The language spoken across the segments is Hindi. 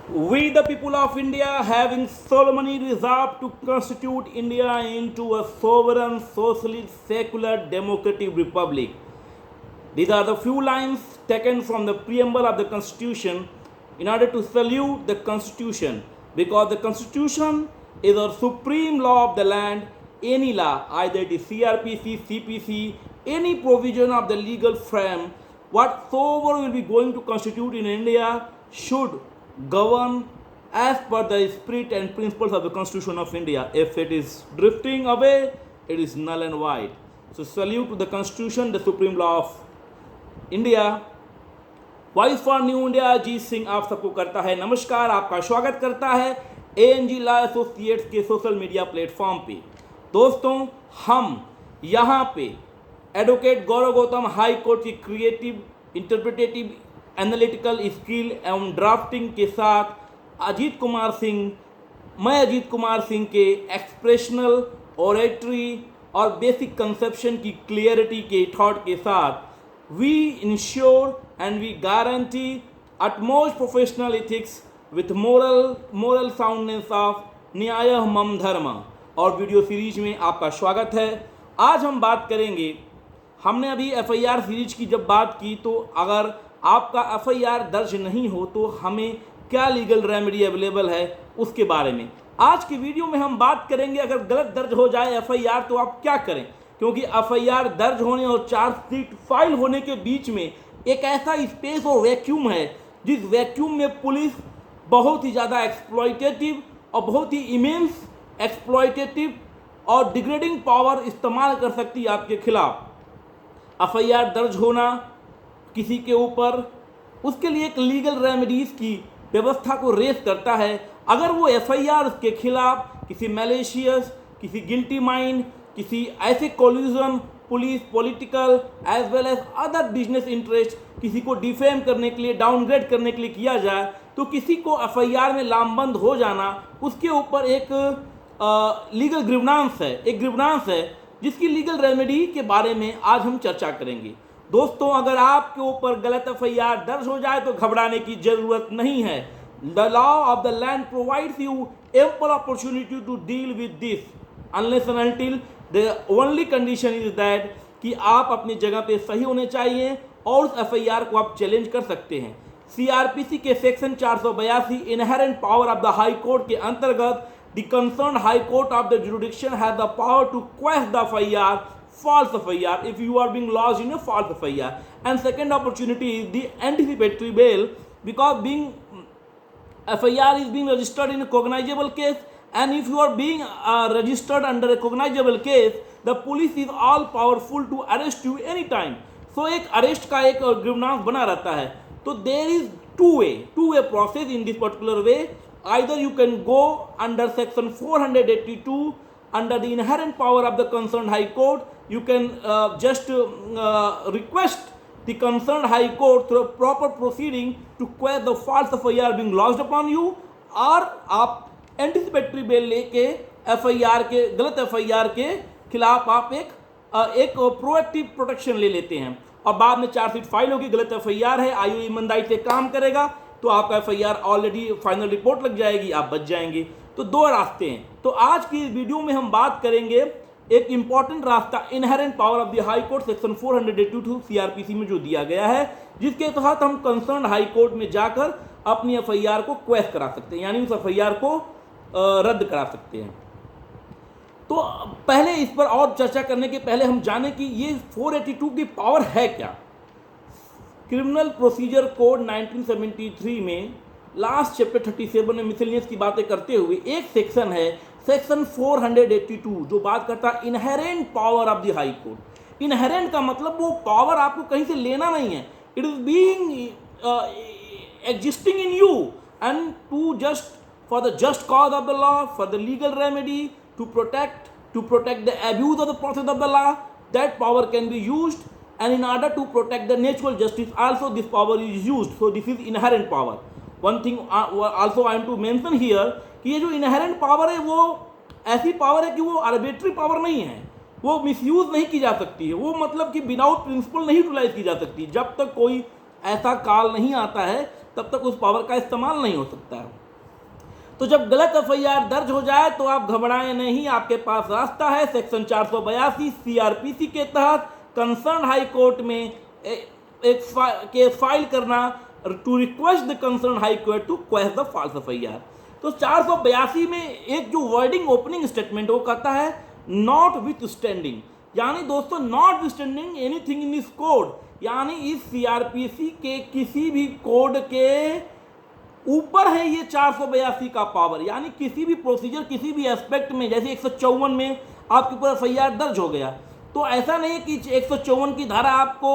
We, the people of India, having solemnly resolved to constitute India into a sovereign, socialist, secular, democratic republic. These are the few lines taken from the preamble of the Constitution in order to salute the Constitution, because the Constitution is our supreme law of the land. Any law, either it is CRPC, CPC, any provision of the legal frame, whatsoever will be going to constitute in India should govern as per the spirit and principles of the Constitution of India. If it is drifting away, it is null and void. So salute to the Constitution, the supreme law of India. Voice for new India Ajit Singh आप सबको करता है नमस्कार, आपका स्वागत करता है एएनजी लॉ एसोसिएट्स के सोशल मीडिया प्लेटफॉर्म पे। दोस्तों, हम यहाँ पे एडवोकेट गौरव गौतम हाई कोर्ट की क्रिएटिव, इंटरप्रिटेटिव, एनालिटिकल स्किल एवं ड्राफ्टिंग के साथ अजीत कुमार सिंह के एक्सप्रेशनल, ओरेटरी और बेसिक कंसेप्शन की क्लियरिटी के थॉट के साथ we ensure and we guarantee utmost professional ethics with moral soundness of न्याय मम धर्म। और वीडियो सीरीज में आपका स्वागत है। आज हम बात करेंगे, हमने अभी एफआईआर सीरीज की जब बात की तो अगर आपका एफआईआर दर्ज नहीं हो तो हमें क्या लीगल रेमेडी अवेलेबल है उसके बारे में। आज की वीडियो में हम बात करेंगे अगर गलत दर्ज हो जाए एफआईआर तो आप क्या करें, क्योंकि एफआईआर दर्ज होने और चार्जशीट फाइल होने के बीच में एक ऐसा स्पेस और वैक्यूम है जिस वैक्यूम में पुलिस बहुत ही ज़्यादा एक्सप्लॉयटेटिव और बहुत ही इमेंस एक्सप्लॉयटेटिव और डिग्रेडिंग पावर इस्तेमाल कर सकती है आपके खिलाफ। एफआईआर दर्ज होना किसी के ऊपर, उसके लिए एक लीगल रेमेडीज़ की व्यवस्था को रेस करता है। अगर वो एफआईआर के खिलाफ किसी मैलिशियस, किसी गिल्टी माइंड, किसी ऐसे collusion, police, political as well as other business interest किसी को डिफेम करने के लिए, डाउनग्रेड करने के लिए किया जाए तो किसी को एफआईआर में लामबंद हो जाना, उसके ऊपर एक लीगल ग्रीवनांस है जिसकी लीगल रेमेडी के बारे में आज हम चर्चा करेंगे। दोस्तों, अगर आपके ऊपर गलत एफआईआर दर्ज हो जाए तो घबराने की जरूरत नहीं है। The law of the land provides you ample opportunity to deal with this unless and until the only condition is that कि आप अपनी जगह पे सही होने चाहिए और उस एफआईआर को आप चैलेंज कर सकते हैं। सीआरपीसी के section 482 inherent power of the high court के अंतर्गत the concern high court of the jurisdiction has the power to question the FIR, false FIR, if you are being lodged in a false FIR. And second opportunity is the anticipatory bail, because being FIR is being registered in a cognizable case, and if you are being registered under a cognizable case, the police is all powerful to arrest you anytime. So एक अरेस्ट का एक ग्रीवनांस बना रहता है। तो there is two way process in this particular way. Either you can go under section 482 under the inherent power of the concerned high court, you can just request the concerned high court through proper proceeding to quash the false FIR being lodged upon you, और आप एंटिसिपेटरी बेल लेके एफआईआर के, गलत एफआईआर के खिलाफ आप एक प्रोएक्टिव प्रोटेक्शन ले लेते हैं और बाद में चार्जशीट फाइल होगी, गलत एफआईआर है, आईओ ईमानदारी से काम करेगा तो आपका एफआईआर ऑलरेडी फाइनल रिपोर्ट लग जाएगी, आप बच जाएंगे। तो दो रास्ते हैं। तो आज की इस वीडियो में हम बात करेंगे एक इंपॉर्टेंट रास्ता, inherent power of the high court section 482 CrPC में जो दिया गया है, जिसके तहत हम कंसर्न हाई कोर्ट में जाकर अपनी एफआईआर को क्वेश करा सकते हैं, यानी उस एफआईआर को रद्द करा सकते हैं। तो पहले इस पर और चर्चा करने के पहले हम जानें कि ये 482 की पावर है क्या। क्रिमिनल प्रोसीजर कोड 1973 में लास्ट चैप्टर 37 में मिसलेनियस की बातें करते हुए एक सेक्शन है, सेक्शन 482, जो बात करता है inherent power of the high court. Inherent का मतलब वो पावर आपको कहीं से लेना नहीं है, it is being existing in you and to just for the just cause of the law, for the legal remedy, to protect the abuse of the process of the law, that power can be used, and in order to protect the natural justice also this power is used. So this is inherent power. One thing also I am to mention here कि ये जो inherent power है वो ऐसी पावर है कि वो arbitrary power नहीं है, वो मिसयूज नहीं की जा सकती है, वो मतलब कि विदाउट प्रिंसिपल नहीं यूटिलाइज की जा सकती। जब तक कोई ऐसा काल नहीं आता है तब तक उस पावर का इस्तेमाल नहीं हो सकता है। तो जब गलत एफआईआर दर्ज हो जाए तो आप घबराएं नहीं, आपके पास रास्ता है। सेक्शन 482 सीआरपीसी के तहत कंसर्न हाई कोर्ट में एक केस फाइल करना to request the concern high court to quash the false FIR. तो 482 में एक जो वर्डिंग ओपनिंग स्टेटमेंट वो कहता है नॉट विथ स्टैंडिंग, यानी दोस्तों not with standing anything in this code, यानी इस सीआरपीसी के किसी भी कोड के ऊपर है ये 482 का पावर, यानी किसी भी प्रोसीजर किसी भी एस्पेक्ट में, जैसे 154 में आपके ऊपर एफआईआर दर्ज हो गया, तो ऐसा नहीं है कि 154 की धारा आपको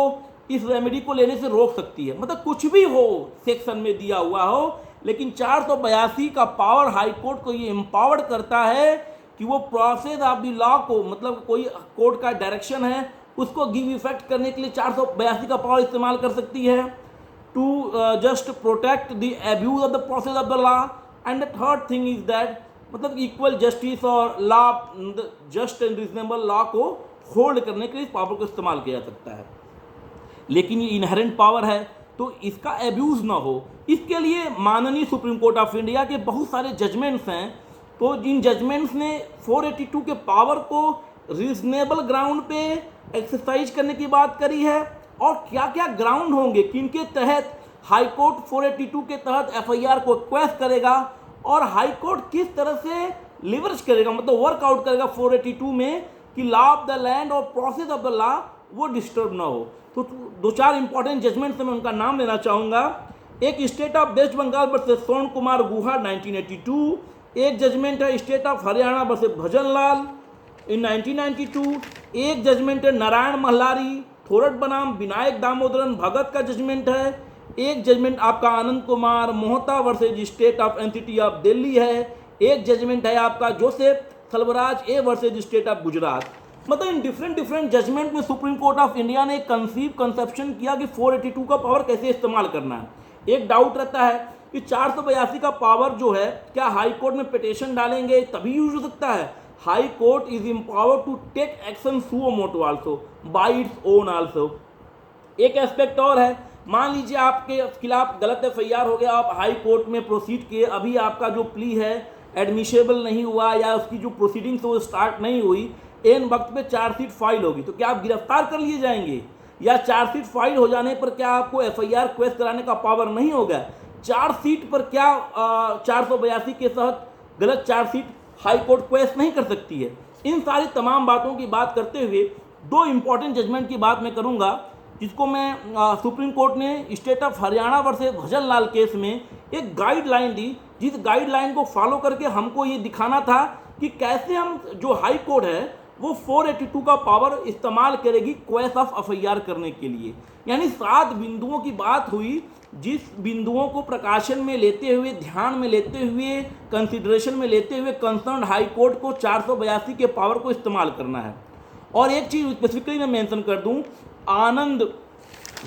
इस रेमेडी को लेने से रोक सकती है, मतलब कुछ भी हो सेक्शन में दिया हुआ हो, लेकिन 482 का पावर हाई कोर्ट को ये एम्पावर्ड करता है कि वो प्रोसेस ऑफ द लॉ को, मतलब कोई कोर्ट का डायरेक्शन है उसको गिव इफेक्ट करने के लिए 482 का पावर इस्तेमाल कर सकती है to just protect the abuse of the process of the law. And the third thing is that मतलब इक्वल जस्टिस और law, just and reasonable law को होल्ड करने के लिए इस पावर को इस्तेमाल किया जा सकता है। लेकिन ये इनहेरेंट पावर है तो इसका एब्यूज़ ना हो, इसके लिए माननीय सुप्रीम कोर्ट ऑफ इंडिया के बहुत सारे जजमेंट्स हैं। तो जिन जजमेंट्स ने 482 के पावर को रीजनेबल ग्राउंड पे एक्सरसाइज करने की बात करी है, और क्या क्या ग्राउंड होंगे किनके तहत हाई कोर्ट 482 के तहत एफआईआर को क्वेश करेगा, और हाई कोर्ट किस तरह से लिवरेज करेगा, मतलब वर्कआउट करेगा 482 में कि लॉ ऑफ द लैंड और प्रोसेस ऑफ द लॉ वो डिस्टर्ब ना हो। तो दो चार इंपॉर्टेंट जजमेंट से मैं उनका नाम लेना चाहूँगा। एक state of West Bengal versus Son Kumar Guha 1982, एक जजमेंट है state of Haryana versus Bhajan Lal in 1992, एक जजमेंट है नारायण महलारी थोरट बनाम विनायक दामोदरन भगत का जजमेंट है, एक जजमेंट आपका Anand Kumar Mohta versus state of entity of Delhi है, एक जजमेंट है आपका Joseph Thalbaraj A versus state of Gujarat. मतलब इन डिफरेंट जजमेंट में सुप्रीम कोर्ट ऑफ इंडिया ने कंसेप्शन किया कि 482 का पावर कैसे इस्तेमाल करना है। एक डाउट रहता है कि 482 का पावर जो है क्या हाई कोर्ट में पिटीशन डालेंगे तभी यूज हो सकता है? High court is empowered to take action suo moto also by its own also. एक एस्पेक्ट और है, मान लीजिए आपके खिलाफ गलत एफआईआर हो गया, आप हाई कोर्ट में प्रोसीड किए, अभी आपका जो प्ली है एडमिशेबल नहीं हुआ या उसकी जो प्रोसीडिंग्स वो स्टार्ट नहीं हुई, एन वक्त पे चार्जशीट फाइल होगी, तो क्या आप गिरफ्तार कर लिए जाएंगे? या चार्जशीट फाइल हो जाने पर क्या आपको एफआईआर क्वेश कराने का पावर नहीं होगा? चार्जशीट पर क्या 482 के तहत गलत चार्जशीट हाई कोर्ट क्वेश नहीं कर सकती है? इन सारी तमाम बातों की बात करते हुए दो इंपॉर्टेंट जजमेंट की बात मैं करूंगा, जिसको मैं सुप्रीम कोर्ट ने state of Haryana versus Bhajan Lal case में एक गाइडलाइन दी, जिस गाइडलाइन को फॉलो करके हमको ये दिखाना था कि कैसे हम जो हाई कोर्ट है वो 482 का पावर इस्तेमाल करेगी क्वेश ऑफ एफआईआर करने के लिए। यानी 7 बिंदुओं की बात हुई, जिस बिंदुओं को प्रकाशन में लेते हुए, ध्यान में लेते हुए, कंसिडरेशन में लेते हुए कंसर्न हाई कोर्ट को 482 के पावर को इस्तेमाल करना है। और एक चीज़ स्पेसिफिकली मैं मेंशन कर दूं, आनंद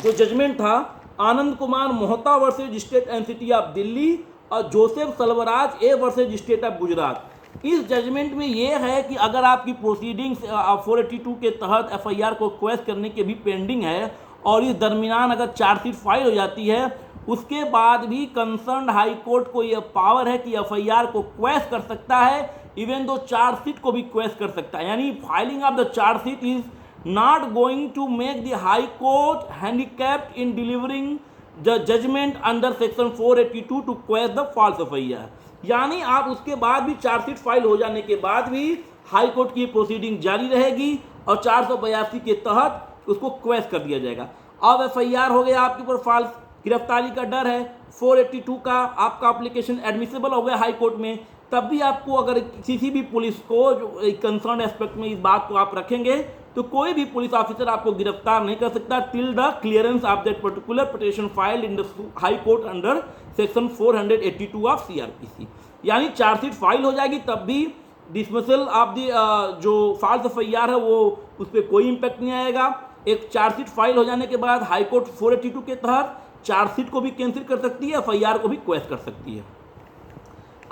जो जजमेंट था, Anand Kumar Mohta versus state entity of Delhi और Joseph Salvaraj A versus state of Gujarat, इस जजमेंट में ये है कि अगर आपकी प्रोसीडिंग्स 482 के तहत एफआईआर को क्वेश करने की भी पेंडिंग है और इस दरमियान अगर चार्जशीट फाइल हो जाती है, उसके बाद भी कंसर्न हाई कोर्ट को यह पावर है कि एफआईआर को क्वेश कर सकता है, इवन दो चार्जशीट को भी क्वेश कर सकता है। यानी filing of the chargesheet is not going to make the high court handicapped in delivering the judgment under section 482 to quash the false FIR. यानी आप उसके बाद भी चार्जशीट फाइल हो जाने के बाद भी हाई कोर्ट की प्रोसीडिंग जारी रहेगी और 482 के तहत उसको क्वेश कर दिया जाएगा। अब एफआईआर हो गया आपके ऊपर फॉल्स, गिरफ्तारी का डर है, 482 का आपका एप्लीकेशन एडमिसिबल हो गया हाई कोर्ट में, तब भी आपको अगर किसी भी पुलिस को जो कंसर्न एस्पेक्ट में इस बात को आप रखेंगे तो कोई भी पुलिस ऑफिसर आपको गिरफ्तार नहीं कर सकता till the clearance of that particular petition filed in the high court under section 482 of CrPC. यानी चार्जशीट फाइल हो जाएगी तब भी डिसमिसल ऑफ द जो फॉल्स एफआईआर है वो उस पर कोई इम्पैक्ट नहीं आएगा। एक चार्जशीट फाइल हो जाने के बाद हाई कोर्ट 482 के तहत चार्जशीट को भी कैंसिल कर सकती है, एफआईआर को भी क्वेश कर सकती है।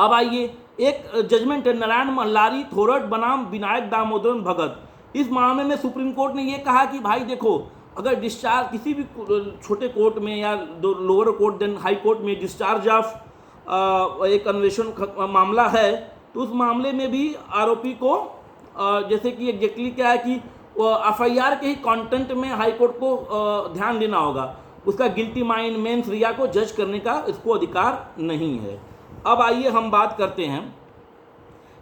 अब आइए, एक जजमेंट है नारायण मल्लारी थोरट बनाम विनायक दामोदरन भगत। इस मामले में सुप्रीम कोर्ट ने यह कहा कि भाई देखो, अगर डिस्चार्ज किसी भी छोटे कोर्ट में या lower court then high court में डिस्चार्ज ऑफ एक अन्वेषण मामला है, तो उस मामले में भी आरोपी को जैसे कि एग्जैक्टली क्या है कि एफआईआर के ही कंटेंट में हाई कोर्ट को ध्यान देना होगा, उसका गिल्टी माइंड मेंस रिया को जज करने का इसको अधिकार नहीं है। अब आइए हम बात करते हैं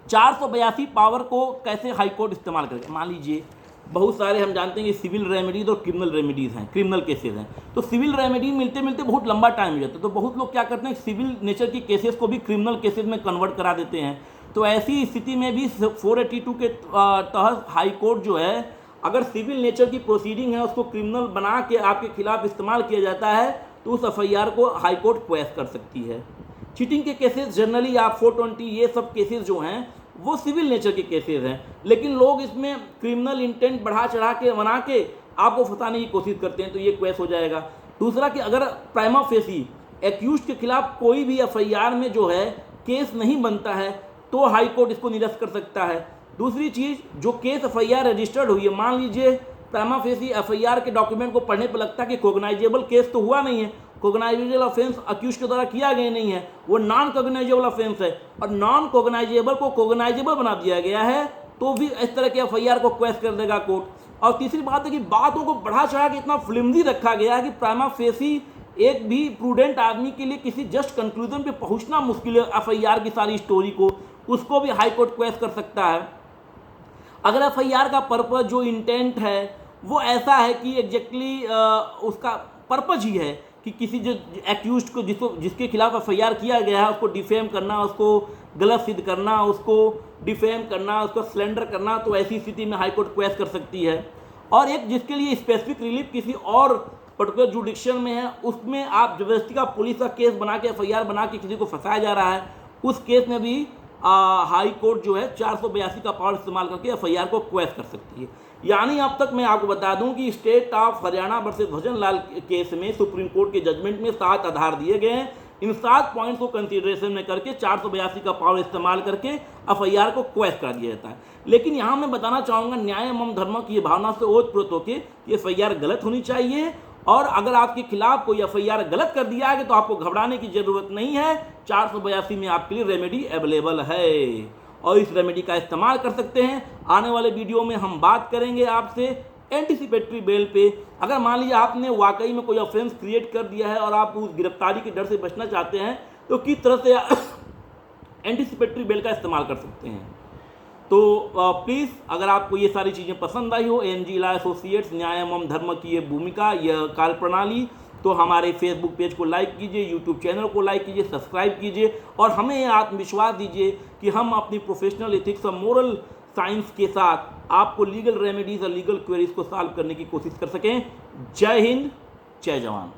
482 पावर को कैसे हाई कोर्ट इस्तेमाल करेगा। मान लीजिए बहुत सारे हम जानते हैं कि सिविल रेमेडीज और क्रिमिनल रेमेडीज़ हैं, क्रिमिनल केसेस हैं, तो सिविल रेमेडी मिलते मिलते बहुत लंबा टाइम हो जाता है, तो बहुत लोग क्या करते हैं सिविल नेचर की केसेस को भी क्रिमिनल केसेस में कन्वर्ट करा देते हैं। तो ऐसी स्थिति में भी 482 के तहत हाई कोर्ट जो है अगर सिविल नेचर की प्रोसीडिंग है उसको क्रिमिनल बना के आपके खिलाफ इस्तेमाल किया जाता है तो उस एफआईआर को हाई कोर्ट क्वेश कर सकती है। चीटिंग के केसेस जनरली आप 420 ये सब केसेस जो हैं वो सिविल नेचर के केसेस हैं, लेकिन लोग इसमें क्रिमिनल इंटेंट बढ़ा चढ़ा के बना के आपको फंसाने की कोशिश करते हैं, तो ये क्वेश हो जाएगा। दूसरा कि अगर प्राइमा फेसी एक्यूज्ड के खिलाफ कोई भी एफआईआर में जो है केस नहीं बनता है तो हाई कोर्ट इसको निरस्त कर सकता है। दूसरी चीज़, जो केस एफआईआर रजिस्टर्ड हुई है, मान लीजिए प्राइमा फेसी एफआईआर के डॉक्यूमेंट को पढ़ने पर लगता है कि कोगनाइजेबल केस तो हुआ नहीं है, कोगनाइजेबल ऑफेंस अक्यूज के द्वारा किया गया नहीं है, वो नॉन कोगनाइजेबल ऑफेंस है और नॉन कोगनाइजेबल को कोगनाइजेबल बना दिया गया है, तो भी इस तरह के एफआईआर को क्वेश कर देगा कोर्ट। और तीसरी बात है कि बातों को बढ़ा चढ़ा के इतना फ्लिमजी रखा गया है कि प्राइमा फेसी एक भी प्रूडेंट आदमी के लिए किसी जस्ट कंक्लूजन पे पहुंचना मुश्किल है। एफआईआर की सारी स्टोरी को उसको भी हाई कोर्ट क्वेश कर सकता है। अगर एफआईआर का पर्पज जो इंटेंट है वो ऐसा है कि एग्जैक्टली उसका पर्पज ही है कि किसी जो एक्यूज्ड को जिसके खिलाफ एफआईआर किया गया है उसको डिफेम करना, उसको गलत सिद्ध करना, उसको डिफेम करना, उसको स्लेंडर करना, तो ऐसी स्थिति में हाई कोर्ट क्वेश कर सकती है। और एक जिसके लिए स्पेसिफिक रिलीफ किसी और पर्टिकुलर जुडिक्शन में है, उसमें आप जबरदस्ती का पुलिस का केस बना के एफआईआर बना के किसी को फंसाया जा रहा है, उस केस में भी हाई कोर्ट जो है 482 का पावर इस्तेमाल करके एफआईआर को क्वेश कर सकती है। यानी अब तक मैं आपको बता दूं कि state of Haryana versus Bhajan Lal case में सुप्रीम कोर्ट के जजमेंट में 7 आधार दिए गए हैं। इन 7 पॉइंट्स को कंसीडरेशन में करके 482 का पावर इस्तेमाल करके एफआईआर को क्वेश कर दिया जाता है। लेकिन यहाँ मैं बताना चाहूँगा न्याय एवं धर्म की भावना से ओतप्रोत होकर कि एफआईआर गलत होनी चाहिए, और अगर आपके खिलाफ कोई एफआईआर गलत कर दिया है तो आपको घबराने की जरूरत नहीं है। 482 में आपके लिए रेमेडी अवेलेबल है और इस रेमेडी का इस्तेमाल कर सकते हैं। आने वाले वीडियो में हम बात करेंगे आपसे एंटीसिपेटरी बेल पे। अगर मान लीजिए आपने वाकई में कोई ऑफेंस क्रिएट कर दिया है और आप उस गिरफ्तारी के डर से बचना चाहते हैं तो किस तरह से एंटीसिपेटरी बेल का इस्तेमाल कर सकते हैं। तो प्लीज़ अगर आपको ये सारी चीज़ें पसंद आई हो, एनजी लॉ एसोसिएट्स न्याय एवं धर्म की ये भूमिका, यह कार्यप्रणाली, तो हमारे फेसबुक पेज को लाइक कीजिए, यूट्यूब चैनल को लाइक कीजिए, सब्सक्राइब कीजिए और हमें ये आत्मविश्वास दीजिए कि हम अपनी प्रोफेशनल एथिक्स और मोरल साइंस के साथ आपको लीगल रेमेडीज़ और लीगल क्वेरीज को सॉल्व करने की कोशिश कर सकें। जय हिंद, जय जवान।